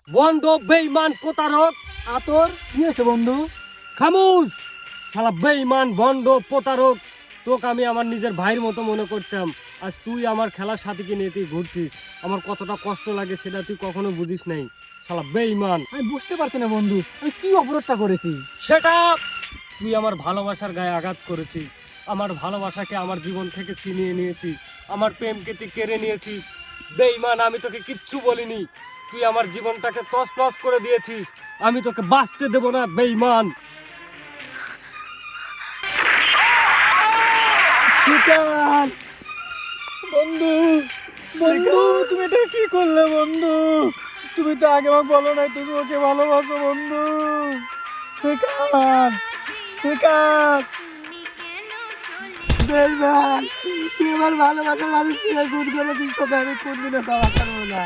বন্ধ বেঈমান প্রতারক। আতর কি হয়েছে বন্ধু? খামোশ শালা বেঈমান বন্ধ প্রতারক। তোকে আমি আমার নিজের ভাইয়ের মতো মনে করতাম, আজ তুই আমার খেলার সাথীকে নিয়ে তুই ঘুরছিস। আমার কতটা কষ্ট লাগে সেটা তুই কখনো বুঝিস নাই। শালা বেঈমান। আমি বুঝতে পারছি না বন্ধু, আমি কি অপরাধটা করেছি? সেটা তুই আমার ভালোবাসার গায়ে আঘাত করেছিস, আমার ভালোবাসাকে আমার জীবন থেকে ছিনিয়ে নিয়েছিস, আমার প্রেমকে তুই কেড়ে নিয়েছিস। বেঈমান, আমি তোকে কিচ্ছু বলিনি, তুই আমার জীবনটাকে তছনছ করে দিয়েছিস। আমি তোকে বাঁচতে দেব না বেঈমান। শিকার বন্ধু, বন্ধু তুমি এটা কি করলে বন্ধু? তুমি তো আগে আমাকে বলো নাই তুমি ওকে ভালোবাসো বন্ধু। শিকার, শিকার বেইমান, তুই আমার ভালোবাসার মানুষ ছিঁড়ে খুন করেছিস, তোকে আমি কোনদিনও ক্ষমা করবো না।